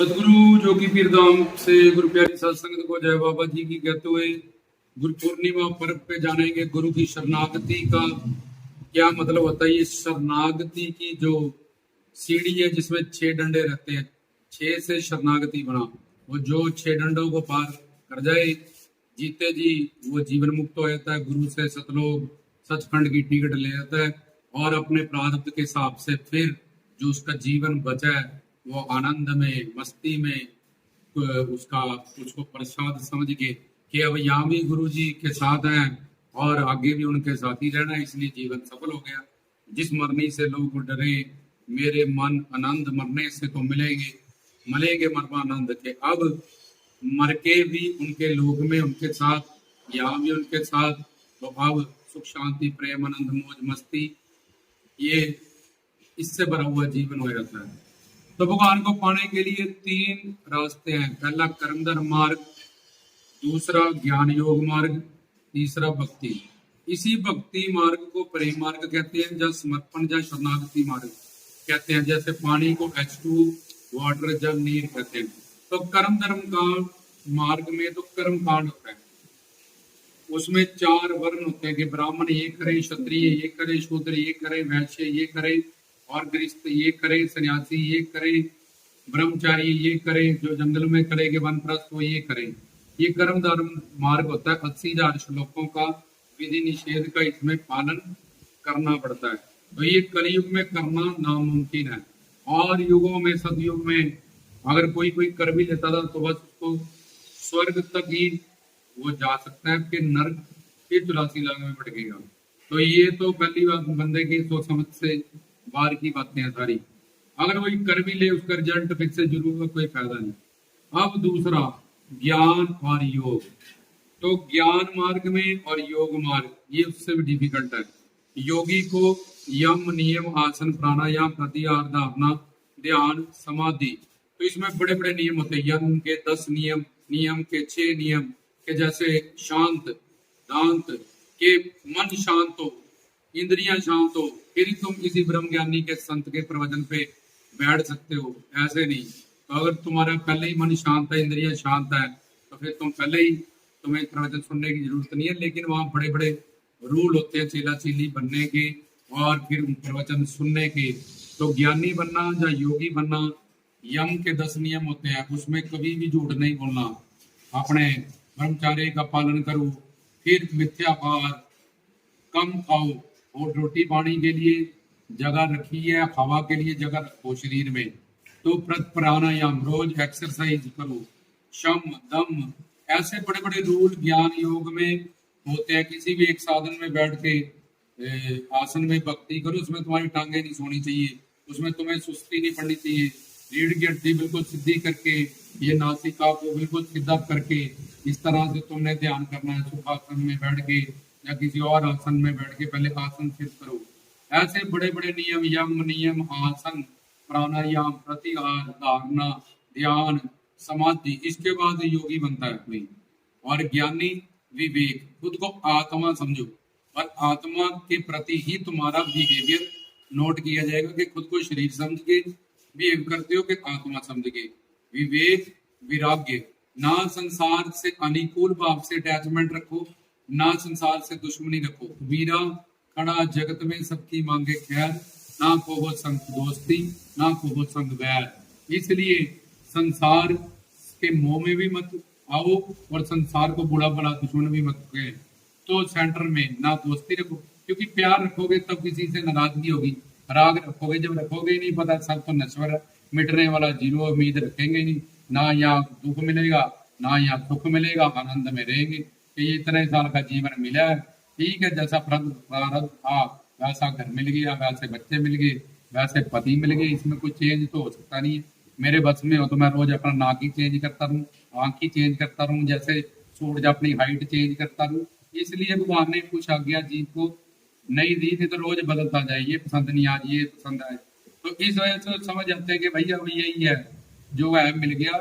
सदगुरु जोगी पीर धाम से गुरु प्यारी सत्संगत को जय बाबा जी की कहते हुए गुरु पूर्णिमा पर्व पे जानेंगे गुरु की शरणागति का क्या मतलब होता है। ये शरणागति की जो सीढ़ी है जिसमें 6 डंडे रहते हैं, 6 से शरणागति बना। वो जो 6 डंडों को पार कर जाए जीते जी वो जीवन मुक्त हो जाता है, गुरु से सतलोक सचखंड की टिकट ले जाता है और अपने प्रारब्ध के हिसाब से फिर जो उसका जीवन बचा है वो आनंद में मस्ती में उसको प्रसाद समझ के कि अब यहाँ भी गुरु जी के साथ हैं और आगे भी उनके साथ ही रहना है, इसलिए जीवन सफल हो गया। जिस मरने से लोग डरे मेरे मन आनंद मरने से तो मिलेंगे मरवा आनंद के। अब मर के भी उनके लोक में उनके साथ, यहाँ भी उनके साथ, तो अब सुख शांति प्रेम आनंद मौज मस्ती ये इससे भरा हुआ जीवन हो जाता है। तो भगवान को पाने के लिए 3 रास्ते हैं। पहला कर्म धर्म मार्ग, दूसरा ज्ञान योग मार्ग, तीसरा भक्ति। इसी भक्ति मार्ग को प्रेम मार्ग कहते हैं, या समर्पण या शरणागति मार्ग कहते हैं। जैसे पानी को H2 वाटर जल नीर कहते हैं। तो कर्म धर्म का मार्ग में तो कर्म कांड होता है, उसमें 4 वर्ण होते हैं कि ब्राह्मण ये करे, क्षत्रिय ये करे, शूद्र ये करे, वैश्य ये करे और गृहस्थ ये करे, सन्यासी ये करे, ब्रह्मचारी ये करे, जो जंगल में करेंगे वनप्रस्थ वो ये करे। ये कर्म धर्म मार्ग होता है। 80,000 श्लोकों का विधि निषेध का इसमें पालन करना पड़ता है। तो ये कलयुग में करना नामुमकिन है, और युगों में सतयुग में अगर कोई कर भी लेता था तो बस उसको स्वर्ग तक ही वो जा सकता है, फिर नर्क फिर 84 लाख में भटकेगा। तो ये तो पहली बात बंदे की सोच समझ से बाहर की बातें हैं सारी। अगर वही कर भी ले उसका रिजल्ट फिर से जरूर का कोई फायदा नहीं। अब दूसरा ज्ञान और योग। तो ज्ञान मार्ग में और योग मार्ग ये उससे भी डिफिकल्ट है। योगी को यम नियम आसन प्राणायाम प्रत्याहार धारणा ध्यान समाधि, तो इसमें बड़े बड़े नियम होते हैं। यम के 10 नियम, नियम के 6 नियम के जैसे शांत दांत के मन शांत हो, इंद्रियां शांत हो, फिर तुम किसी ब्रह्म ज्ञानी के संत के प्रवचन पे बैठ सकते हो। ऐसे नहीं। तो अगर तुम्हारा पहले ही मन शांत है, इंद्रियां शांत है, तो फिर तुम्हें प्रवचन सुनने की जरूरत नहीं है। लेकिन वहाँ बड़े बड़े रूल होते हैं चेला चीली बनने के और फिर प्रवचन सुनने के। तो ज्ञानी बनना या योगी बनना, यम के 10 नियम होते हैं, उसमें कभी भी झूठ नहीं बोलना, अपने ब्रह्मचार्य का पालन करो, फिर मिथ्याचार कम खाओ और रोटी पानी के लिए जगह रखी है, हवा के लिए जगह रखो शरीर में। तो प्राणायाम रोज एक्सरसाइज करो, शम दम, ऐसे बड़े बड़े रूल ज्ञान योग में होते हैं। किसी भी एक साधन में बैठ के आसन में भक्ति करो, उसमें तुम्हारी टांगे नहीं सोनी चाहिए, उसमें तुम्हें सुस्ती नहीं पड़नी चाहिए। रीढ़ की हड्डी बिल्कुल सीधी करके, ये नासिका को बिल्कुल सीधा करके इस तरह से तुमने ध्यान करना है। सुखासन में बैठ के या किसी और आसन में बैठ के पहले आसन सिद्ध करो। ऐसे बड़े बड़े नियम, यम नियम आसन प्राणायाम प्रत्याहार धारणा ध्यान समाधि, इसके बाद योगी बनता है कोई। और ज्ञानी विवेक, खुद को आत्मा समझो और आत्मा के प्रति ही तुम्हारा बिहेवियर नोट किया जाएगा कि खुद को शरीर समझ के बिहेव करते हो कि आत्मा समझ के। विवेक विराग्य, ना संसार से अनुकूल भाव से अटैचमेंट रखो, ना संसार से दुश्मनी रखो। वीरा खड़ा जगत में सबकी मांगे खैर, ना को संग दोस्ती ना को संग वैर। इसलिए संसार के मोह में भी मत आओ और संसार को बुरा भला दुश्मन भी मत कहे। तो सेंटर में ना दोस्ती रखो, क्योंकि प्यार रखोगे तब किसी से नाराजगी होगी। राग रखोगे जब रखोगे नहीं पता सब तो नश्वर मिटने वाला, जीरो उम्मीद रखेंगे नहीं, ना यहाँ दुख मिलेगा ना यहाँ सुख मिलेगा, आनंद में रहेंगे कि ये इतने साल का जीवन मिला है, ठीक है, जैसा प्रारब्ध था वैसा घर मिल गया, वैसे बच्चे मिल गए, वैसे पति मिल गए, इसमें कुछ चेंज तो हो सकता नहीं है। मेरे बस में हो तो मैं रोज अपना नाक ही चेंज करता रहूँ, आंख ही चेंज करता रहूँ, जैसे सूरज अपनी हाइट चेंज करता रहूँ। इसलिए भगवान ने कुछ आज्ञा जीव को नहीं दी थी, तो रोज बदलता जाए, ये पसंद नहीं आज ये पसंद आए। तो इस वजह से समझ जाते हैं कि भैया अब यही है जो है मिल गया,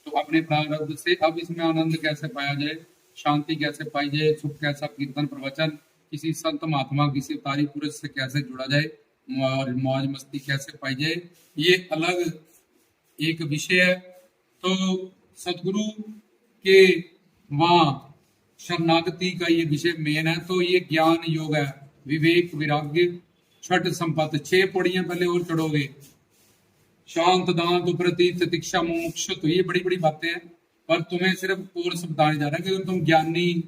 तो अपने प्रारब्ध से अब इसमें आनंद कैसे पाया जाए, शांति कैसे पाई जाए, सुख कैसा, कीर्तन प्रवचन किसी संत महात्मा किसी अवतारी पुरुष से कैसे जुड़ा जाए और मौज मस्ती कैसे पाई जाए, ये अलग एक विषय है। तो सदगुरु के वहां शरणागति का ये विषय मेन है। तो ये ज्ञान योग है, विवेक वैराग्य छठ संपत्ति, 6 पौड़ियां पहले और चढ़ोगे। शांत दांत प्रति तितिक्षा मुमुक्षु, तो ये बड़ी बड़ी बातें हैं, पर तुम्हें सिर्फ कोर्स बताने जा रहा है कि अगर तुम ज्ञानी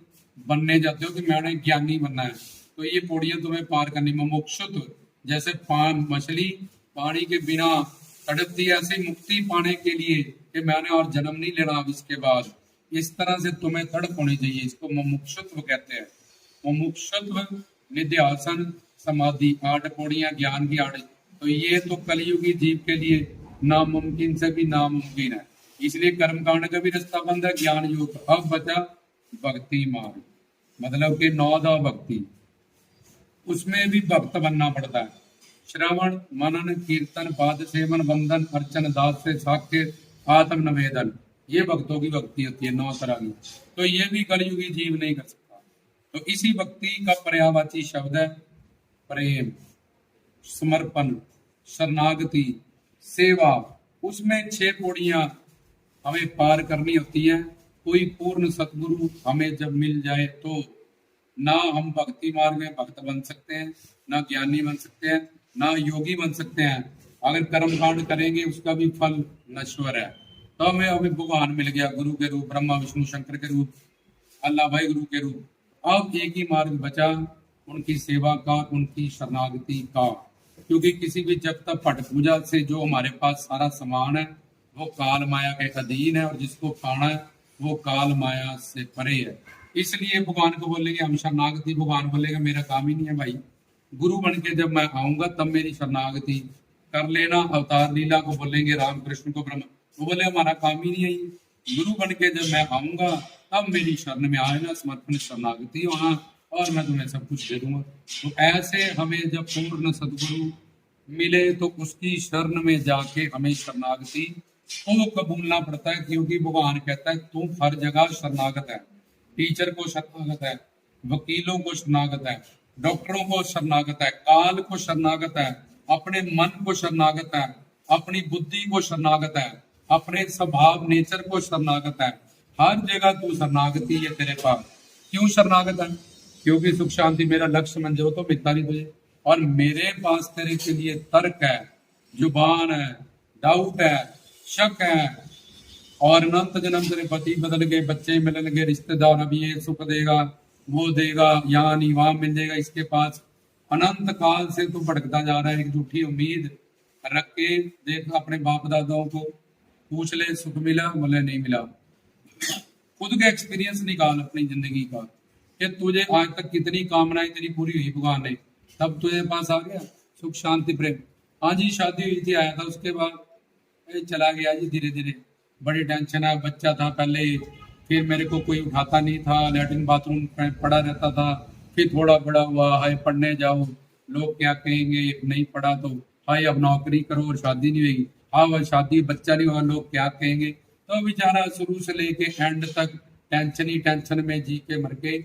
बनने जाते हो कि मैंने ज्ञानी बनना है तो ये पौड़ियां तुम्हें पार करनी। मुमुक्षुत्व, जैसे मछली पानी के बिना तड़पती है, ऐसे मुक्ति पाने के लिए कि मैंने और जन्म नहीं लेना अब इसके बाद, इस तरह से तुम्हें तड़प होनी चाहिए। इसको मुमुक्षुत्व कहते हैं। मुमुक्षुत्व, निध्यासन, समाधि, 8 पौड़ियां ज्ञान की 8। तो ये तो कलयुगी जीव के लिए नामुमकिन से भी नामुमकिन है, इसलिए कर्मकांड का भी रास्ता बंद है, ज्ञान योग। अब बचा भक्ति मार्ग, मतलब कि 9 भक्ति, उसमें भी भक्त बनना पड़ता है। श्रवण, मनन, कीर्तन, पाद सेवन, वंदन, अर्चन, दास से साक्ष्य, आत्म निवेदन, ये भक्तों की भक्ति होती है 9 तरह की। तो ये भी कलयुगी जीव नहीं कर सकता। तो इसी भक्ति का पर्यायवाची शब्द है प्रेम, समर्पण, शरणागति, सेवा। उसमें 6 पौड़ियां हमें पार करनी होती हैं। कोई पूर्ण सतगुरु हमें जब मिल जाए तो ना हम भक्ति मार्ग में भक्त बन सकते हैं, ना ज्ञानी बन सकते हैं, ना योगी बन सकते हैं। अगर कर्म कांड करेंगे उसका भी फल नश्वर है। तो हमें भगवान मिल गया गुरु के रूप, ब्रह्मा विष्णु शंकर के रूप, अल्लाह भाई गुरु के रूप। अब एक ही मार्ग बचा, उनकी सेवा का, उनकी शरणागति का। क्योंकि किसी भी जब तक पट पूजा से जो हमारे पास सारा सामान है वो काल माया के अधीन है, और जिसको पाना है वो काल माया से परे है। इसलिए भगवान को बोलेंगे हम शरणागति, भगवान बोलेगा मेरा काम ही नहीं है भाई, गुरु बन के जब मैं आऊंगा तब मेरी शरणागति कर लेना। अवतार लीला को बोलेंगे राम कृष्ण को ब्रह्म, वो बोले हमारा काम ही नहीं है ये, गुरु बन के जब मैं आऊंगा तब मेरी शरण में आए ना, समर्पण शरणागति वहां, और मैं तुम्हें सब कुछ दे दूंगा। तो ऐसे हमें जब पूर्ण सदगुरु मिले तो उसकी शरण में जाके हमें शरणागति को कबूलना पड़ता है। क्योंकि भगवान कहता है तू हर जगह शरणागत है। टीचर को शरणागत है, वकीलों को शरणागत है, डॉक्टरों को शरणागत है, काल को शरणागत है, अपने मन को शरणागत है, अपनी बुद्धि को शरणागत है, अपने स्वभाव नेचर को शरणागत है। हर जगह तू शरणागति है तेरे पास। क्यों शरणागत है? क्योंकि सुख शांति मेरा लक्ष्य मन जो तो मिलता नहीं तुझे, और मेरे पास तेरे के लिए तर्क है, जुबान है, डाउट है, शक है, और अनंत जन्म तेरे पति बदल गए, बच्चे मिलन गए, रिश्तेदार अभी ये सुख देगा वो देगा, यहाँ नहीं वहां मिल जाएगा, इसके पास अनंत काल से तू भटकता जा रहा है। एक झूठी उम्मीद रख के देख, अपने बाप दादाओं को पूछ ले सुख मिला, बोले नहीं मिला। खुद का एक्सपीरियंस निकाल अपनी जिंदगी का कि तुझे आज तक कितनी कामनाएं तेरी पूरी हुई भगवान ने, तब तुझे पास आ गया सुख शांति प्रेम। हाँ जी शादी हुई थी, आया था, उसके बाद चला गया जी धीरे धीरे। बड़ी टेंशन है, बच्चा था पहले, फिर मेरे को कोई उठाता नहीं था, लैट्रिन बाथरूम पड़ा रहता था, फिर थोड़ा बड़ा हुआ, हाय पढ़ने जाओ लोग क्या कहेंगे, नहीं पढ़ा तो हाय अब नौकरी करो और शादी नहीं होगी, हाँ वह शादी बच्चा नहीं हुआ लोग क्या कहेंगे। तो बेचारा शुरू से लेके एंड तक टेंशन ही टेंशन में जी के मर के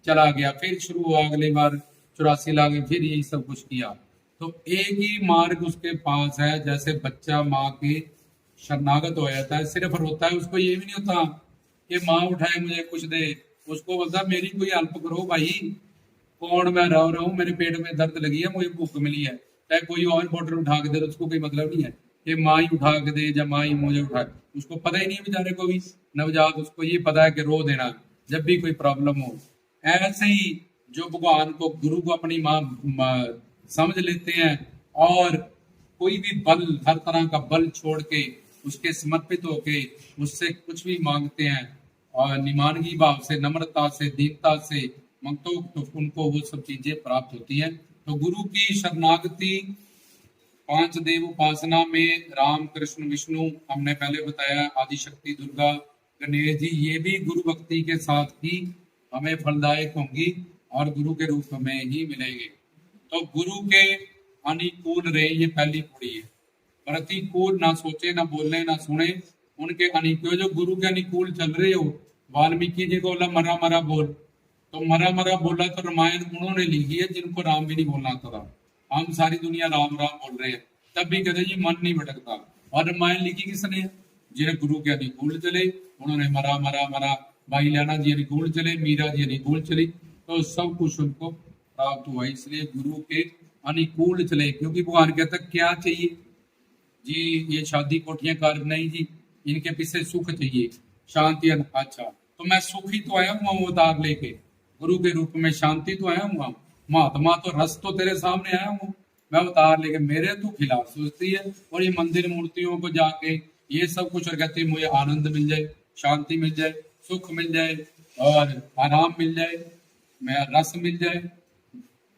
चला गया। फिर शुरू हुआ अगली बार 84 लाख, फिर यही सब कुछ किया। तो एक ही मार्ग उसके पास है, जैसे बच्चा माँ के शरणागत हो जाता है, सिर्फ रोता है, उसको ये भी नहीं होता कि माँ उठाए मुझे कुछ दे, उसको बोलता मेरी कोई हेल्प करो भाई, कौन मैं रह रहा हूँ, मेरे पेट में दर्द लगी है, मुझे भूख मिली है, चाहे कोई और बोतल उठा के दे, उसको कोई मतलब नहीं है कि माँ ही उठा के दे या माँ ही मुझे उठा, उसको पता ही नहीं है बेचारे को भी, नवजात, उसको ये पता है कि रो देना जब भी कोई प्रॉब्लम हो। ऐसे ही जो भगवान को गुरु को अपनी माँ समझ लेते हैं और कोई भी बल, हर तरह का बल छोड़ के उसके समर्पित होके उससे कुछ भी मांगते हैं और निमानगी भाव से, नम्रता से, दीनता से मांगतो तो उनको वो सब चीजें प्राप्त होती हैं। तो गुरु की शरणागति, 5 देव उपासना में राम कृष्ण विष्णु हमने पहले बताया, आदि शक्ति दुर्गा गणेश जी, ये भी गुरु भक्ति के साथ ही हमें फलदायक होंगी और गुरु के रूप में ही मिलेंगे। तो गुरु के अनुकूल रहे, ये पहली पौड़ी है। प्रतिकूल ना सोचे, ना बोले, ना सुने, उनके अनुकूल, जो गुरु के अनुकूल चल रहे हो। वाल्मीकि जी को बोला मरा मरा बोल, तो मरा मरा बोला तो रामायण उन्होंने लिखी है जिनको राम भी नहीं बोलना आता था। हम सारी दुनिया राम राम बोल रहे हैं, तब भी कहते जी मन नहीं भटकता। और रामायण लिखी किसने? जिन्हें गुरु के अनुकूल चले, उन्होंने मरा मरा मरा, भाई लैना जी अनुकूल चले, मीरा जी अनुकूल चली, तो सब कुछ उनको प्राप्त हुआ। इसलिए गुरु के अनुकूल चले, क्योंकि भगवान कहता क्या चाहिए जी, ये शादी कोठियां कार नहीं जी, इनके पीछे सुख चाहिए, शांति। अच्छा, तो मैं सुख ही तो आया हूँ अवतार लेके, गुरु के रूप में शांति तो आया हूँ। महात्मा तो रस तो तेरे सामने आया हूँ, मैं अवतार लेके, मेरे तो खिलाफ सोचती है। और ये मंदिर मूर्तियों को जाके ये सब कुछ और कहते हैं मुझे आनंद मिल जाए, शांति मिल जाए, सुख मिल जाए और आराम मिल जाए, मैं रस मिल जाए,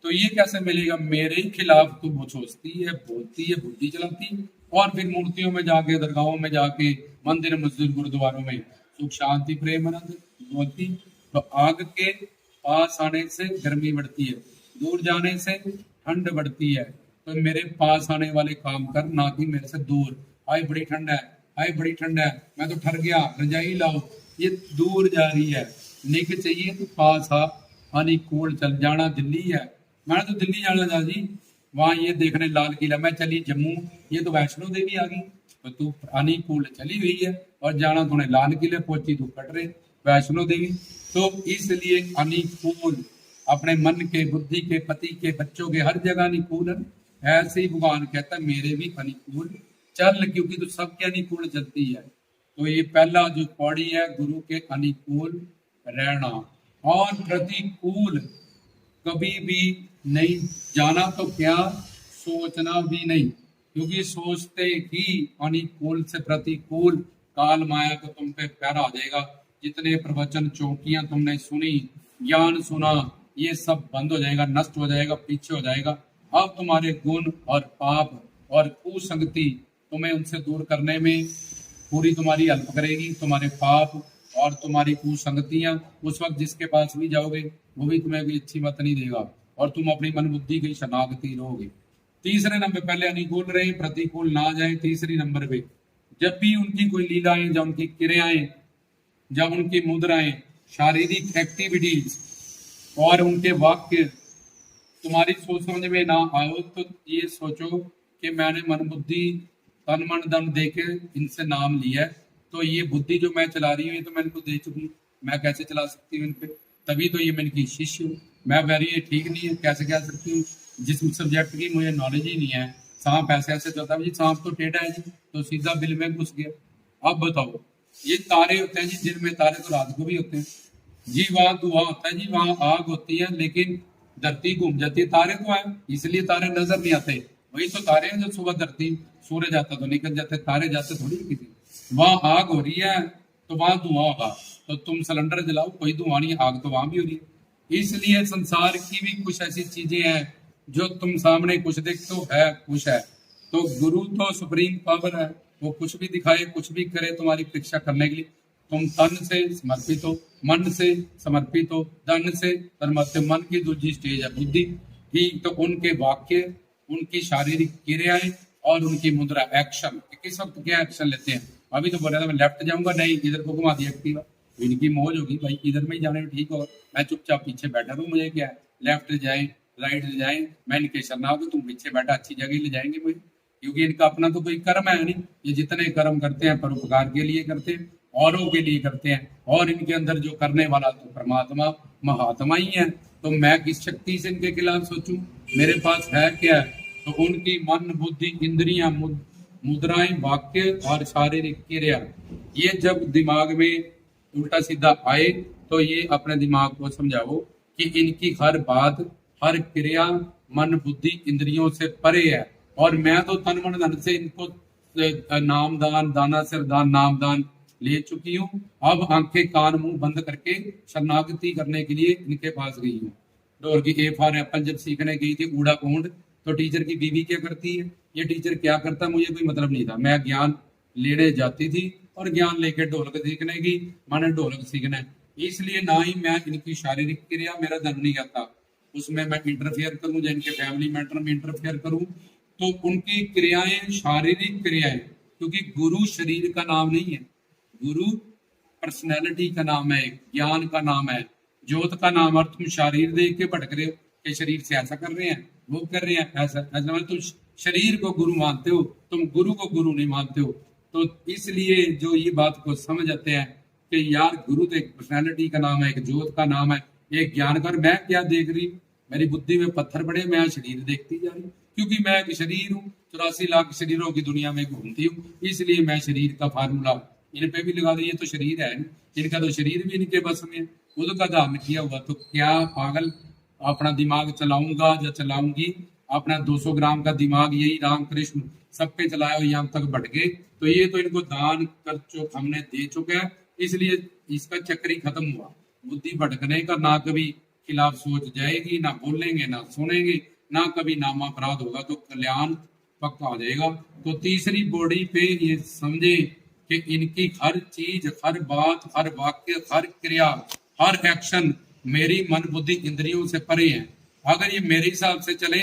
तो ये कैसे मिलेगा? मेरे ही खिलाफ तो वो सोचती है, बोलती है, बुद्धि चलाती है, और फिर मूर्तियों में जाके, दरगाहों में जाके, मंदिर मस्जिद गुरुद्वारों में सुख शांति प्रेम आनंद बोलती। तो आग के पास आने से गर्मी बढ़ती है, दूर जाने से ठंड बढ़ती है। तो मेरे पास आने वाले काम कर, ना कि मेरे से दूर। आए बड़ी ठंड है, आए बड़ी ठंड है, मैं तो ठर गया, रजाई लाओ, ये दूर जा रही है। निक चाहिए तो पास आ, अनुकूल चल जाना। दिल्ली है, मैंने तो दिल्ली जाना था जी, वहां ये देखने लाल किला, मैं चली जम्मू, ये तो वैष्णो देवी आ गई, तो तू अनुकूल चली हुई है, और जाना तूने लाल किले, पहुंची तू कटरे वैष्णो देवी। तो इसलिए अनुकूल अपने मन के, बुद्धि के, पति के, बच्चों के, हर जगह अनुकूल है। ऐसे ही भगवान कहता है मेरे भी अनुकूल चल, क्योंकि तू सबके अनुकूल चलती है। तो ये पहला जो पौड़ी है, गुरु के अनुकूल रहना। और प्रतिकूल कभी भी नहीं जाना, तो क्या सोचना भी नहीं, क्योंकि सोचते ही अनुकूल से प्रतिकूल काल माया को तुम पे पैरा आ जाएगा। जितने प्रवचन, चौकियां तुमने सुनी, ज्ञान सुना, ये सब बंद हो जाएगा, नष्ट हो जाएगा, पीछे हो जाएगा। अब तुम्हारे गुण और पाप और कुसंगति तुम्हें उनसे दूर करने में पूरी तुम्हारी हेल्प करेगी। तुम्हारे पाप और तुम्हारी कुसंगतियां, उस वक्त जिसके पास भी जाओगे वो भी तुम्हें कोई अच्छी बात नहीं देगा, और तुम अपनी मन बुद्धि की शनाख्ती रहोगे। तीसरे नंबर, पहले अनुकूल रहे, प्रतिकूल ना जाए। तीसरी नंबर पे, जब भी उनकी कोई लीलाएं, जब उनकी क्रियाएं, जब उनकी मुद्राएं, शारीरिक एक्टिविटीज और उनके वाक्य तुम्हारी सोच समझ में ना आयो, तो ये सोचो कि मैंने मन बुद्धि तन मन धन दे के इनसे नाम लिया है, तो ये बुद्धि जो मैं चला रही हूँ, ये तो मैं इनको दे चुकी हूँ, मैं कैसे चला सकती हूँ इन पे? तभी तो ये मैं इनकी शिष्य हूँ। मैं वेरी ये ठीक नहीं है, कैसे कह सकती हूँ? जिस सब्जेक्ट की मुझे नॉलेज ही नहीं है, सांप ऐसे ऐसे चलता है जी, सांप तो टेढ़ा है जी, तो सीधा बिल में घुस गया। अब बताओ, ये तारे होते हैं जी, जिनमें तारे तो रात को भी होते हैं जी, वहां धुआं होता है जी, वहां आग होती है, लेकिन धरती घूम जाती है, तारे तो है, इसलिए तारे नजर नहीं आते। वही तो तारे हैं जो सुबह धरती, सूरज आता तो निकल जाते, तारे जाते थोड़ी किसी। वहां आग हो रही है तो वहां धुआं होगा, तो तुम सिलेंडर जलाओ, कोई धुआं नहीं, आग तो वहां भी हो रही है। इसलिए संसार की भी कुछ ऐसी चीजें हैं जो तुम सामने कुछ देखते हो, है कुछ है। तो गुरु तो सुप्रीम पावर है, वो कुछ भी दिखाए, कुछ भी करे तुम्हारी परीक्षा करने के लिए। तुम तन से समर्पित हो, मन से समर्पित हो, धन से समर्पित। मन की दूसरी स्टेज है बुद्धि की, तो उनके वाक्य, उनकी शारीरिक क्रियाएं और उनकी मुद्रा, एक्शन, किस वक्त क्या एक्शन लेते हैं। अभी तो बोल रहा था मैं लेफ्ट जाऊंगा, नहीं इधर को घुमा दिया एक्टिवा, इनकी मौज होगी भाई, इधर में ही जाने में ठीक होगा, मैं चुपचाप पीछे बैठा रहूं, मुझे क्या है, लेफ्ट जाए राइट जाए, मैं इनके शरणागत, तुम पीछे बैठा, अच्छी जगह ले जाएंगे मुझे, क्योंकि इनका अपना तो कोई कर्म है नहीं। ये जितने कर्म करते हैं परोपकार के लिए करते हैं, औरों के लिए करते हैं, और इनके अंदर जो करने वाला तो परमात्मा महात्मा ही है। तो मैं किस शक्ति से इनके खिलाफ सोचूं? मेरे पास है क्या? तो उनकी मन बुद्धि इंद्रियां, मुद्राएं, वाक्य और शारीरिक क्रिया, ये जब दिमाग में उल्टा सीधा आए, तो ये अपने दिमाग को समझाओ कि इनकी हर बात, हर क्रिया मन बुद्धि इंद्रियों से परे है, और मैं तो तन मन धन से इनको नाम दान, दाना सिर दान, नाम दान ले चुकी हूँ। अब आंखें कान मुंह बंद करके शरणागति करने के लिए इनके पास गई हूँ। डोर की ए फॉर एप्पल जब सीखने गई थी, ऊड़ा कोंड, तो टीचर की बीवी क्या करती है, ये टीचर क्या करता, मुझे कोई मतलब नहीं था। मैं ज्ञान लेने जाती थी और ज्ञान लेके ढोलक सीखने की, मैंने ढोलक सीखना है, इसलिए ना ही मैं इनकी शारीरिक क्रिया, मेरा धर्म नहीं आता उसमें मैं इंटरफेयर करूं, या इनके फैमिली मैटर में इंटरफेयर करूं। तो उनकी क्रियाएं शारीरिक क्रियाएं, क्योंकि गुरु शरीर का नाम नहीं है, गुरु पर्सनैलिटी का नाम है, ज्ञान का नाम है, ज्योत का नाम। और तुम शरीर देख के भटक रहे हो कि शरीर से ऐसा कर रहे हैं, वो कर रहे हैं, ऐसा ऐसा, तुम शरीर को गुरु मानते हो, तुम गुरु को गुरु नहीं मानते हो। तो इसलिए जो ये बात को समझ जाते हैं कि यार गुरु तो एक पर्सनैलिटी का नाम है, एक ज्योत का नाम है, एक ज्ञान का, मैं क्या देख रही हूँ, मेरी बुद्धि में पत्थर पड़े, मैं शरीर देखती जा रही हूँ, क्योंकि मैं एक शरीर हूँ, 84 लाख शरीरों की दुनिया में घूमती हूँ, इसलिए मैं शरीर का फार्मूला इन पे भी लगा दी। ये तो शरीर है, इनका तो शरीर भी इनके बस में, खुद का धारण किया हुआ, तो क्या पागल अपना दिमाग चलाऊंगा या चलाऊंगी, अपना 200 ग्राम का दिमाग यही रामकृष्ण सब पे चलाया और यहाँ तक बढ़ गए, तो ये तो इनको दान कर चुक हमने दे चुके हैं, इसलिए इसका चक्र ही खत्म हुआ। बुद्धि भटकने का ना कभी खिलाफ सोच जाएगी, ना बोलेंगे ना सुनेंगे, ना कभी नामा अपराध होगा, तो कल्याण पक्का हो जाएगा। तो तीसरी बॉडी पे ये समझे कि इनकी हर चीज, हर बात, हर वाक्य, हर क्रिया, हर एक्शन मेरी मन बुद्धि इंद्रियों से परे है। अगर ये मेरे हिसाब से चले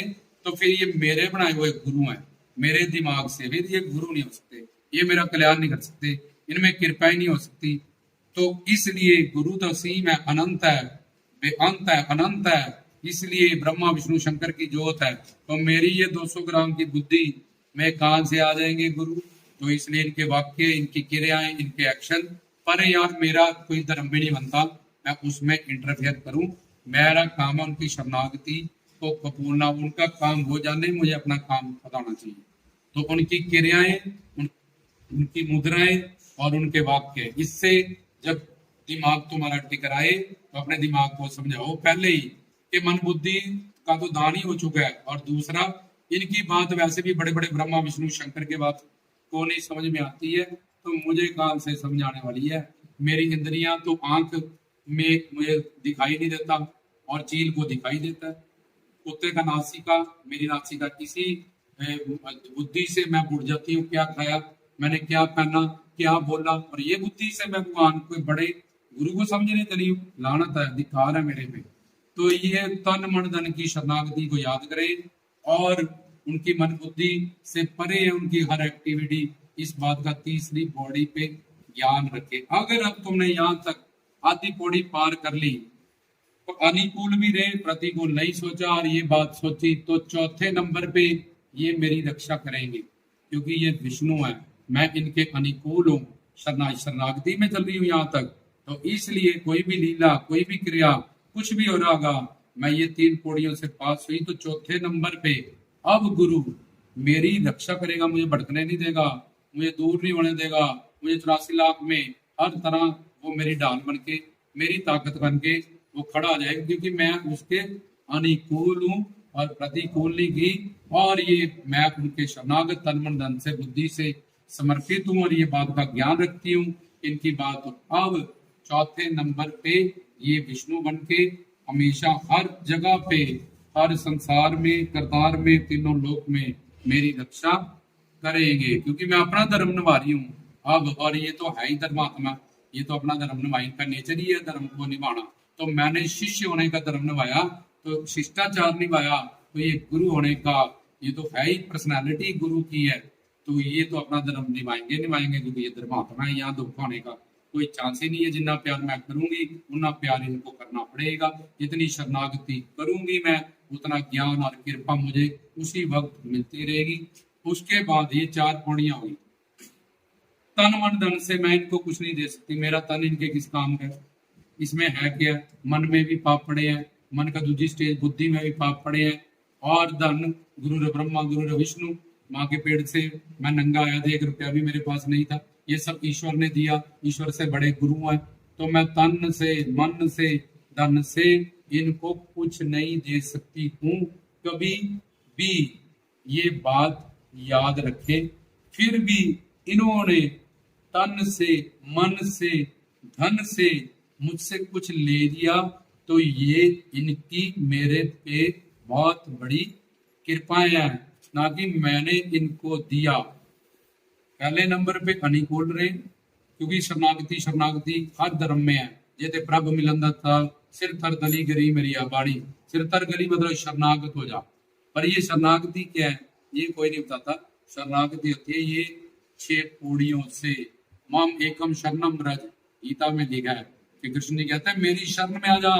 तो फिर ये मेरे बनाए हुए गुरु हैं, मेरे दिमाग से भी ये गुरु नहीं हो सकते, ये मेरा कल्याण नहीं कर सकते, इनमें कृपा ही नहीं हो सकती। तो इसलिए गुरु तो असीम है, अनंत है, बेअंत है, अनंत है, इसलिए ब्रह्मा विष्णु शंकर की जोत है। तो मेरी ये 200 ग्राम की बुद्धि में कहां से आ जाएंगे गुरु? तो इसलिए इनके वाक्य, इनकी क्रियाएं, इनके एक्शन पर यार मेरा कोई धर्म भी नहीं बनता मैं उसमें इंटरफेयर करूं। मेरा काम है उनकी शरणागति को कपूरना, उनका काम हो जाने, मुझे अपना काम बताना चाहिए। तो उनकी क्रियाएं, उनकी मुद्राएं और उनके वाक्य, इससे जब दिमाग तुम्हारा टिकराए तो अपने दिमाग को समझाओ पहले ही कि मन बुद्धि का तो दान ही हो चुका है, और दूसरा इनकी बात वैसे भी बड़े बड़े ब्रह्मा विष्णु शंकर के बात को नहीं समझ में आती है, तो मुझे कहां से समझ आने वाली है। मेरी इंद्रियां तो आंख में मुझे दिखाई नहीं देता और चील को दिखाई देता है, कुत्ते का नासिका, मेरी नासिका किसी बुद्धि से मैं बुझ जाती हूँ, क्या खाया मैंने, क्या पहना, क्या बोला, और ये बुद्धि से मैं भगवान को बड़े गुरु को समझने चली हूँ। लानत है, धिक्कार है मेरे पे। तो ये तन मन धन की शरणागति को याद करें और उनकी मन बुद्धि से परे है उनकी हर एक्टिविटी, इस बात का तीसरी बॉडी पे ज्ञान रखे। अगर अब तुमने यहाँ तक आधी पौड़ी पार कर ली तो अनुकूल भी रहे, प्रतिकूल नहीं सोचा और ये बात सोची, तो चौथे नंबर पे ये मेरी रक्षा करेंगे, क्योंकि ये विष्णु है, मैं इनके अनुकूल हूँ, शरणागति में चल रही हूँ यहाँ तक। तो इसलिए कोई भी लीला, कोई भी क्रिया, कुछ भी हो रहा होगा, मैं ये 3 पौड़ियों से पास हुई, तो चौथे नंबर पे अब गुरु मेरी रक्षा करेगा, मुझे भटकने नहीं देगा, मुझे दूर नहीं होने देगा, मुझे 84 लाख में हर तरह वो मेरी ढाल बन के, मेरी ताकत बन के वो खड़ा आ जाएगा, क्योंकि मैं उसके अनुकूल हूँ और प्रतिकूल नहीं की, और ये मैं उनके शरणागत तन मन धन से बुद्धि से समर्पित हूँ और ये बात का ज्ञान रखती हूँ इनकी बात। अब चौथे नंबर पे ये विष्णु बन के हमेशा हर जगह पे, हर संसार में, करतार में, तीनों लोक में मेरी रक्षा करेंगे, क्योंकि मैं अपना धर्म निभा रही हूँ अब। और ये तो है ही धर्मात्मा, ये तो अपना धर्म निभा, इनका नेचर ही है धर्म को निभाना। तो मैंने शिष्य होने का धर्म निभाया, तो शिष्टाचार निभाया, तो ये गुरु होने का, ये तो है ही पर्सनैलिटी गुरु की है, तो ये तो अपना धर्म निभाएंगे क्योंकि ये धर्मात्मा है। यहाँ दुख होने का कोई चांस ही नहीं है। जितना प्यार मैं करूंगी उतना प्यार इनको करना पड़ेगा, जितनी शरणागति करूंगी मैं उतना ज्ञान और कृपा मुझे उसी वक्त मिलती रहेगी। उसके बाद ये 4 पौड़ियां हुई। तन मन धन से मैं इनको कुछ नहीं दे सकती, मेरा तन इनके किस काम का? इसमें है क्या? मन में भी पाप पड़े हैं, मन का दूसरी स्टेज बुद्धि में भी पाप पड़े हैं, और धन गुरु ब्रह्मा गुरु विष्णु, माँ के पेड़ से मैं नंगा आया था, 1 रुपया भी मेरे पास नहीं था, ये सब ईश्वर ने दिया, ईश्वर से बड़े गुरु हैं। तो मैं तन से, मन से, धन से इनको कुछ नहीं दे सकती हूँ कभी भी, ये बात याद रखे। फिर भी इन्होंने तन से, मन से, धन से मुझसे कुछ ले लिया, तो ये इनकी मेरे पे बहुत बड़ी कृपाएं हैं, ना कि मैंने इनको दिया। पहले नंबर पे अनुकूल रहे, क्योंकि शरणागति हर धर्म में है। जैसे प्रभु मिलन था, सिर थर दली गरी मेरी आबाड़ी, सिर तर गली मतलब शरणागत हो जा। पर ये शरणागति क्या है ये कोई नहीं बताता। शरणागति होती है ये 6 पौड़ियों से। मम एकम शरणम ब्रज, गीता में लिखा है कि कृष्ण जी कहते हैं मेरी शरण में आ जा,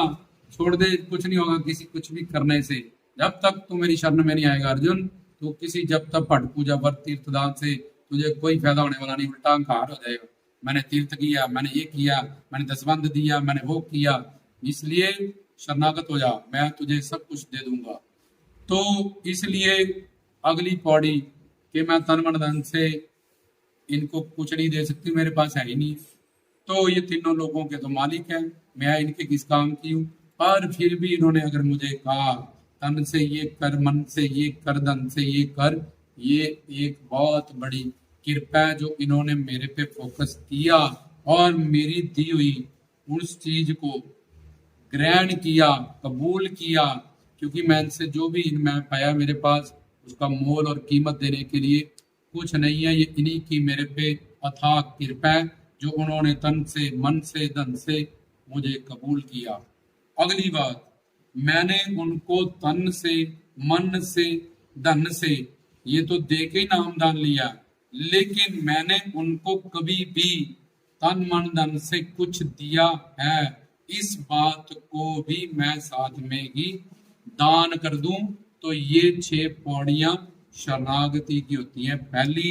छोड़ दे, कुछ नहीं होगा किसी कुछ भी करने से। जब तक तू मेरी शरण में नहीं आएगा अर्जुन, तो किसी जब तक पट पूजा व्रत तीर्थ दान से तुझे कोई फायदा होने वाला नहीं, उल्टा अहंकार हो जाएगा। मैंने तीर्थ किया, मैंने ये किया, मैंने दसबंध दिया, मैंने वो किया, इसलिए शरणागत हो जा, मैं तुझे सब कुछ दे दूंगा। तो इसलिए अगली पौड़ी कि मैं तन मन धन से इनको कुछ नहीं दे सकती, मेरे पास है ही नहीं। तो ये तीनों लोगों के तो मालिक हैं, मैं इनके किस काम की हूँ। पर फिर भी इन्होंने अगर मुझे कहा तन से ये कर, मन से ये कर, धन से ये कर, ये एक बहुत बड़ी कृपा है जो इन्होंने मेरे पे फोकस किया और मेरी दी हुई उस चीज को ग्रहण किया, कबूल किया। क्योंकि मैं इनसे जो भी मैं पाया मेरे पास उसका मोल और कीमत देने के लिए कुछ नहीं है। ये इन्हीं की मेरे पे अथाह कृपा है जो उन्होंने तन से, मन से, धन से मुझे कबूल किया। अगली बात, मैंने उनको तन से, मन से, धन से ये तो दे के ही नामदान लिया, लेकिन मैंने उनको कभी भी तन मन धन से कुछ दिया है, इस बात को भी मैं साथ में ही दान कर दूं। तो ये 6 पौड़ियां शरणागति की होती हैं। पहली,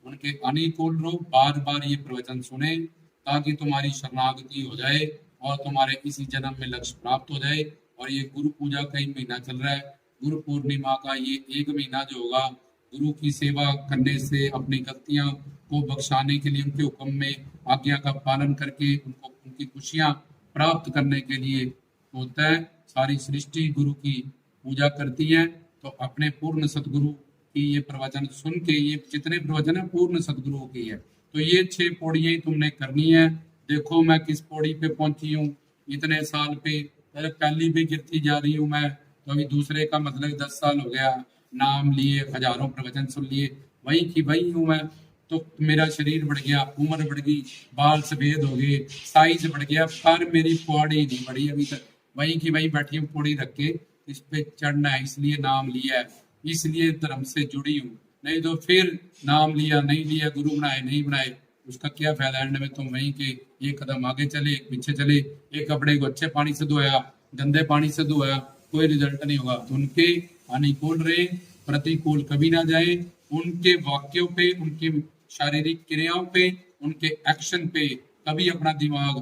उनके अनुकूल रहो, बार बार ये प्रवचन सुने ताकि तुम्हारी शरणागति हो जाए और तुम्हारे इसी जन्म में लक्ष्य प्राप्त हो जाए। और ये गुरु पूजा का ही महीना चल रहा है, गुरु पूर्णिमा का ये एक महीना जो होगा, गुरु की सेवा करने से अपनी गलतियां को बख्शाने के लिए, उनके हुक्म में आज्ञा का पालन करके उनको उनकी खुशियां प्राप्त करने के लिए होता है। सारी सृष्टि गुरु की पूजा करती है। तो अपने पूर्ण सतगुरु की ये प्रवचन सुन के, ये जितने प्रवचन है पूर्ण सतगुरु की है, तो ये 6 पौड़ियां तुमने करनी है। देखो मैं किस पौड़ी पे पहुंची हूँ इतने साल पे, पहली भी गिरती जा रही हूँ मैं, तो अभी दूसरे का मतलब 10 साल हो गया, नाम लिए, हजारों प्रवचन सुन लिए, वही की वही हूँ मैं। तो मेरा शरीर बढ़ गया, उम्र बढ़ गई, बाल सफेद हो गए, साइज बढ़ गया, पर मेरी पौड़ी नहीं बढ़ी अभी तक, वहीं की वहीं बैठी हूँ पौड़ी रख के। इस पे चढ़ना है, इसलिए नाम लिया है, इसलिए धर्म से जुड़ी हूँ। नहीं तो फिर नाम लिया नहीं लिया, गुरु बनाए नहीं बनाए, उसका क्या फायदा। एंड में तुम वहीं के एक कदम आगे चले, एक पीछे चले, एक कपड़े को अच्छे पानी से धोया, गंदे पानी से धोया, कोई रिजल्ट नहीं होगा। तो उनके अनुकूल रहे, प्रतिकूल कभी ना जाए। उनके वाक्यों पे, उनकी शारीरिक क्रियाओं पे, उनके एक्शन पे कभी अपना दिमाग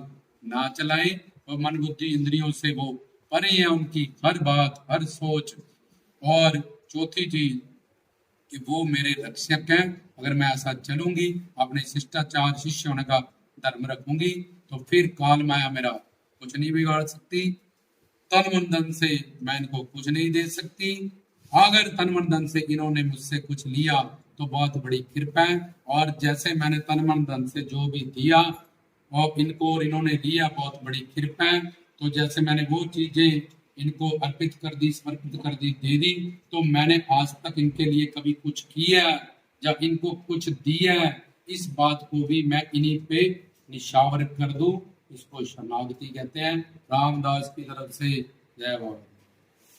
ना चलाएं, और मन बुद्धि इंद्रियों से वो परे है, उनकी हर बात, हर सोच। और चौथी चीज कि वो मेरे रक्षक हैं। अगर मैं ऐसा चलूंगी, अपने शिष्टाचार शिष्य होने का धर्म रखूंगी, तो फिर काल माया मेरा कुछ नहीं बिगाड़ सकती। तन मन धन से मैं इनको कुछ नहीं दे सकती। अगर तन मन धन से इन्होंने मुझसे कुछ लिया तो बहुत बड़ी कृपा है, और जैसे मैंने तन मन धन से जो भी दिया और इनको और इन्होंने लिया, बहुत बड़ी कृपा है। तो जैसे मैंने वो चीजें इनको अर्पित कर दी, समर्पित कर दी, दे दी, तो मैंने आज तक इनके लिए कभी कुछ किया या इनको कुछ दिया, इस बात को भी मैं इन्हीं पे निशावर कर दूं। इसको शरणागति कहते हैं। रामदास की तरफ से जय बाबा।